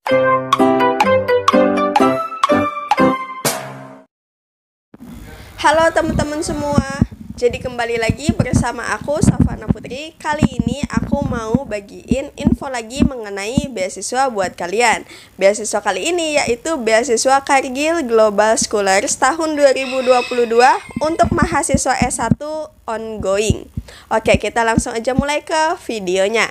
Halo teman-teman semua, jadi kembali lagi bersama aku Safana Putri. Kali ini aku mau bagiin info lagi mengenai beasiswa buat kalian. Beasiswa kali ini yaitu beasiswa Cargill Global Scholars tahun 2022 untuk mahasiswa S1 ongoing. Oke, kita langsung aja mulai ke videonya.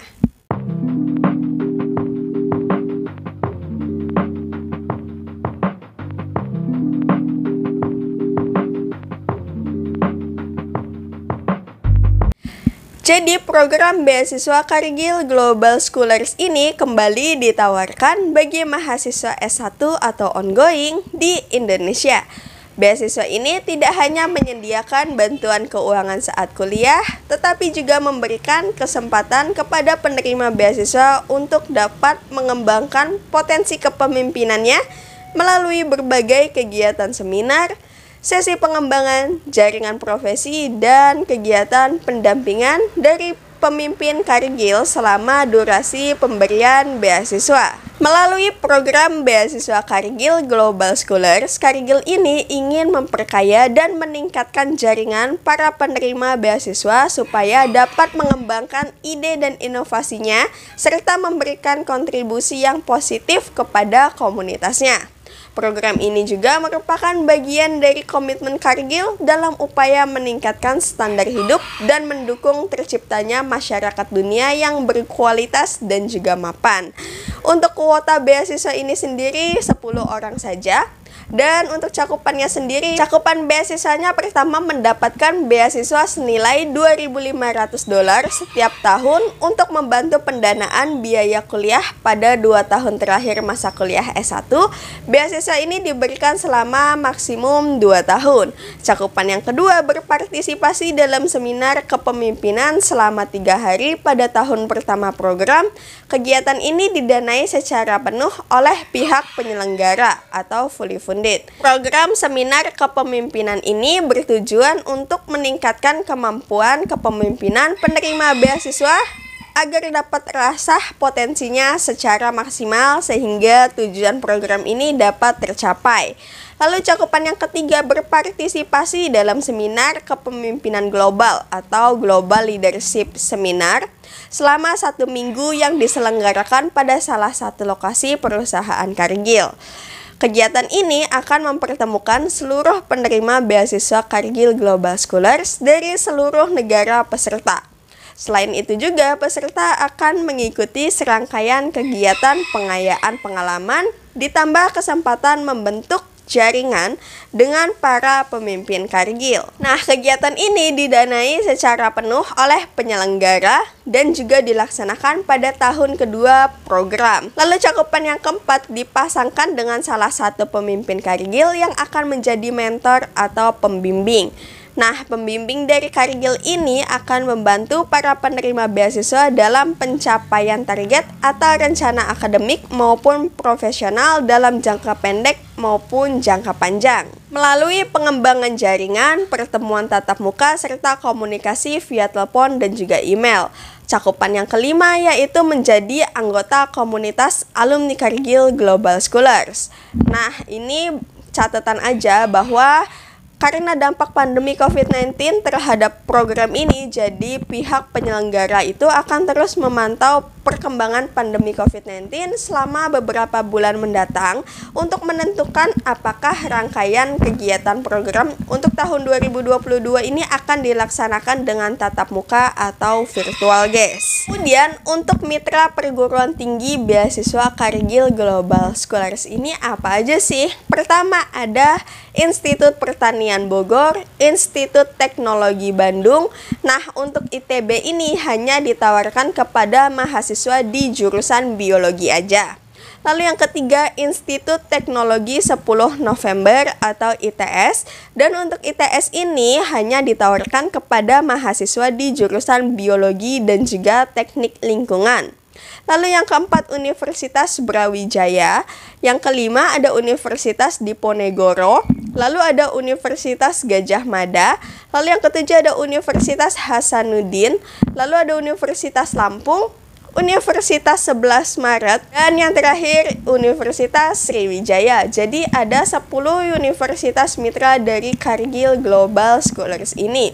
Jadi program beasiswa Cargill Global Scholars ini kembali ditawarkan bagi mahasiswa S1 atau ongoing di Indonesia. Beasiswa ini tidak hanya menyediakan bantuan keuangan saat kuliah, tetapi juga memberikan kesempatan kepada penerima beasiswa untuk dapat mengembangkan potensi kepemimpinannya melalui berbagai kegiatan seminar, sesi pengembangan, jaringan profesi, dan kegiatan pendampingan dari pemimpin Cargill selama durasi pemberian beasiswa. Melalui program beasiswa Cargill Global Scholars, Cargill ini ingin memperkaya dan meningkatkan jaringan para penerima beasiswa supaya dapat mengembangkan ide dan inovasinya serta memberikan kontribusi yang positif kepada komunitasnya. Program ini juga merupakan bagian dari komitmen Cargill dalam upaya meningkatkan standar hidup dan mendukung terciptanya masyarakat dunia yang berkualitas dan juga mapan. Untuk kuota beasiswa ini sendiri 10 orang saja. Dan untuk cakupannya sendiri, cakupan beasiswanya pertama mendapatkan beasiswa senilai $2.500 setiap tahun untuk membantu pendanaan biaya kuliah pada 2 tahun terakhir masa kuliah S1. Beasiswa ini diberikan selama maksimum 2 tahun. Cakupan yang kedua berpartisipasi dalam seminar kepemimpinan selama 3 hari pada tahun pertama program. Kegiatan ini didanai secara penuh oleh pihak penyelenggara atau fully funded. Program seminar kepemimpinan ini bertujuan untuk meningkatkan kemampuan kepemimpinan penerima beasiswa agar dapat terasah potensinya secara maksimal sehingga tujuan program ini dapat tercapai. Lalu cakupan yang ketiga berpartisipasi dalam seminar kepemimpinan global atau Global Leadership Seminar selama 1 minggu yang diselenggarakan pada salah satu lokasi perusahaan Cargill. Kegiatan ini akan mempertemukan seluruh penerima beasiswa Cargill Global Scholars dari seluruh negara peserta. Selain itu juga peserta akan mengikuti serangkaian kegiatan pengayaan pengalaman ditambah kesempatan membentuk jaringan dengan para pemimpin Cargill. Nah, kegiatan ini didanai secara penuh oleh penyelenggara dan juga dilaksanakan pada tahun kedua program. Lalu cakupan yang keempat dipasangkan dengan salah satu pemimpin Cargill yang akan menjadi mentor atau pembimbing. Nah, pembimbing dari Cargill ini akan membantu para penerima beasiswa dalam pencapaian target atau rencana akademik maupun profesional dalam jangka pendek maupun jangka panjang. Melalui pengembangan jaringan, pertemuan tatap muka, serta komunikasi via telepon dan juga email. Cakupan yang kelima yaitu menjadi anggota komunitas alumni Cargill Global Scholars. Nah, ini catatan aja bahwa karena dampak pandemi COVID-19 terhadap program ini, jadi pihak penyelenggara itu akan terus memantau perkembangan pandemi COVID-19 selama beberapa bulan mendatang untuk menentukan apakah rangkaian kegiatan program untuk tahun 2022 ini akan dilaksanakan dengan tatap muka atau virtual, guys. Kemudian untuk mitra perguruan tinggi beasiswa Cargill Global Scholars ini apa aja sih? Pertama ada Institut Pertanian Bogor, Institut Teknologi Bandung. Nah, untuk ITB ini hanya ditawarkan kepada mahasiswa di jurusan biologi aja. Lalu yang ketiga, Institut Teknologi 10 November atau ITS. Dan untuk ITS ini hanya ditawarkan kepada mahasiswa di jurusan biologi dan juga teknik lingkungan. Lalu yang keempat, Universitas Brawijaya. Yang kelima ada Universitas Diponegoro. Lalu ada Universitas Gadjah Mada. Lalu yang ketujuh ada Universitas Hasanuddin. Lalu ada Universitas Lampung, Universitas 11 Maret, dan yang terakhir Universitas Sriwijaya. Jadi ada 10 universitas mitra dari Cargill Global Scholars ini.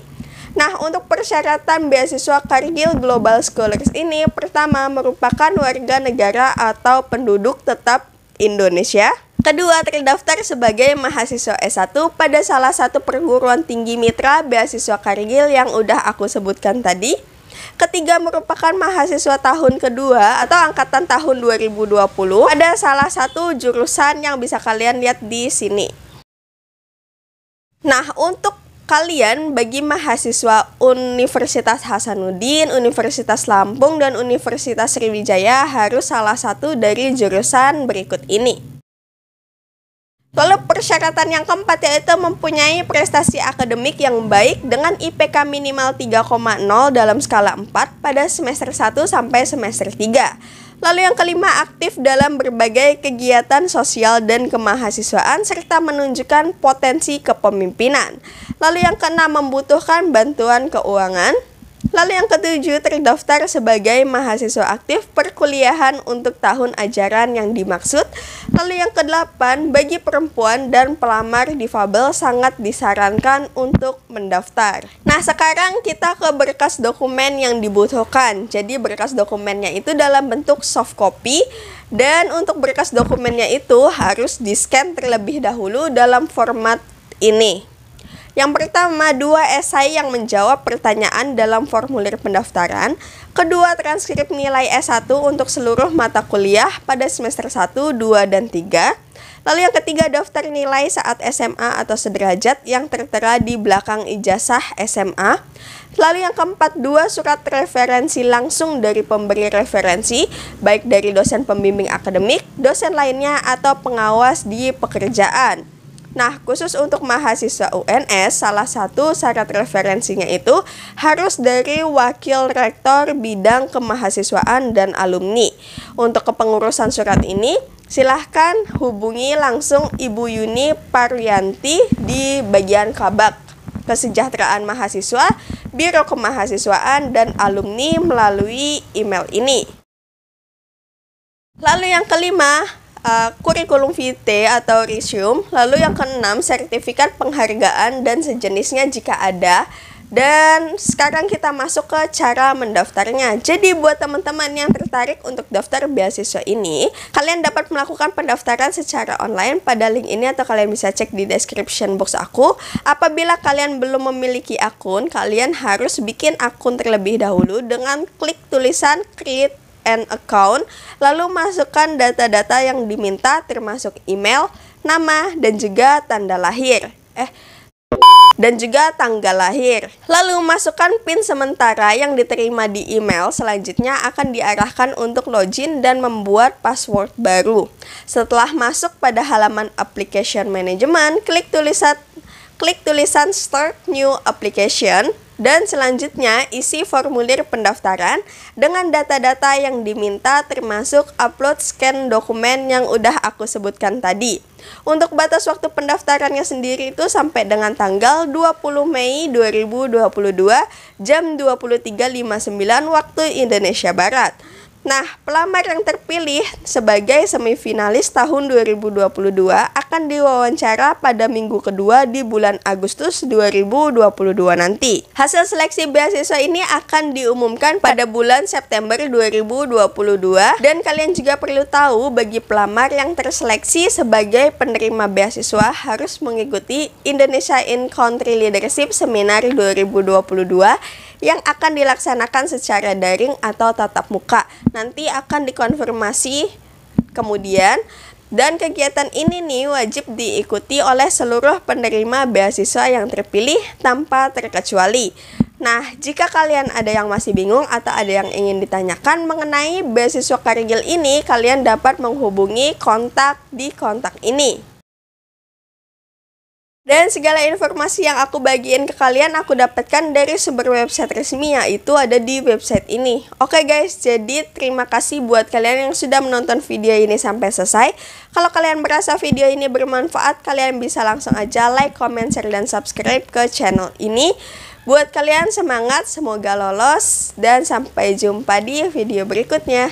Nah, untuk persyaratan beasiswa Cargill Global Scholars ini, pertama merupakan warga negara atau penduduk tetap Indonesia. Kedua, terdaftar sebagai mahasiswa S1 pada salah satu perguruan tinggi mitra beasiswa Cargill yang udah aku sebutkan tadi. Ketiga, merupakan mahasiswa tahun kedua atau angkatan tahun 2020 pada salah satu jurusan yang bisa kalian lihat di sini. Nah, untuk kalian bagi mahasiswa Universitas Hasanuddin, Universitas Lampung, dan Universitas Sriwijaya harus salah satu dari jurusan berikut ini. Lalu persyaratan yang keempat yaitu mempunyai prestasi akademik yang baik dengan IPK minimal 3,0 dalam skala 4 pada semester 1 sampai semester 3. Lalu yang kelima, aktif dalam berbagai kegiatan sosial dan kemahasiswaan serta menunjukkan potensi kepemimpinan. Lalu yang keenam, membutuhkan bantuan keuangan. Lalu yang ketujuh, terdaftar sebagai mahasiswa aktif perkuliahan untuk tahun ajaran yang dimaksud. Lalu yang kedelapan, bagi perempuan dan pelamar difabel sangat disarankan untuk mendaftar. Nah, sekarang kita ke berkas dokumen yang dibutuhkan. Jadi berkas dokumennya itu dalam bentuk soft copy, dan untuk berkas dokumennya itu harus di-scan terlebih dahulu dalam format ini. Yang pertama, 2 esai yang menjawab pertanyaan dalam formulir pendaftaran. Kedua, transkrip nilai S1 untuk seluruh mata kuliah pada semester 1, 2, dan 3. Lalu yang ketiga, daftar nilai saat SMA atau sederajat yang tertera di belakang ijazah SMA. Lalu yang keempat, 2 surat referensi langsung dari pemberi referensi, baik dari dosen pembimbing akademik, dosen lainnya, atau pengawas di pekerjaan. Nah, khusus untuk mahasiswa UNS, salah satu syarat referensinya itu harus dari wakil rektor bidang kemahasiswaan dan alumni. Untuk kepengurusan surat ini, silahkan hubungi langsung Ibu Yuni Paryanti di bagian Kabak Kesejahteraan Mahasiswa, Biro Kemahasiswaan dan Alumni melalui email ini. Lalu yang kelima, kurikulum vitae atau resume. Lalu yang keenam, sertifikat penghargaan dan sejenisnya jika ada. Dan sekarang kita masuk ke cara mendaftarnya. Jadi buat teman-teman yang tertarik untuk daftar beasiswa ini, kalian dapat melakukan pendaftaran secara online pada link ini atau kalian bisa cek di description box aku. Apabila kalian belum memiliki akun, kalian harus bikin akun terlebih dahulu dengan klik tulisan create an account, lalu masukkan data-data yang diminta termasuk email, nama, dan juga tanggal lahir. Lalu masukkan PIN sementara yang diterima di email. Selanjutnya akan diarahkan untuk login dan membuat password baru. Setelah masuk pada halaman application management, klik tulisan start new application. Dan selanjutnya isi formulir pendaftaran dengan data-data yang diminta termasuk upload scan dokumen yang udah aku sebutkan tadi. Untuk batas waktu pendaftarannya sendiri itu sampai dengan tanggal 20 Mei 2022 jam 23.59 waktu Indonesia Barat. Nah, pelamar yang terpilih sebagai semifinalis tahun 2022 akan diwawancara pada minggu kedua di bulan Agustus 2022 nanti. Hasil seleksi beasiswa ini akan diumumkan pada bulan September 2022, dan kalian juga perlu tahu bagi pelamar yang terseleksi sebagai penerima beasiswa harus mengikuti Indonesia in Country Leadership Seminar 2022 yang akan dilaksanakan secara daring atau tatap muka. Nanti akan dikonfirmasi kemudian, dan kegiatan ini nih wajib diikuti oleh seluruh penerima beasiswa yang terpilih tanpa terkecuali. Nah, jika kalian ada yang masih bingung atau ada yang ingin ditanyakan mengenai beasiswa Cargill ini, kalian dapat menghubungi kontak di kontak ini. Dan segala informasi yang aku bagiin ke kalian aku dapatkan dari sumber website resmi, yaitu ada di website ini. Oke guys, jadi terima kasih buat kalian yang sudah menonton video ini sampai selesai. Kalau kalian merasa video ini bermanfaat, kalian bisa langsung aja like, comment, share, dan subscribe ke channel ini. Buat kalian semangat, semoga lolos, dan sampai jumpa di video berikutnya.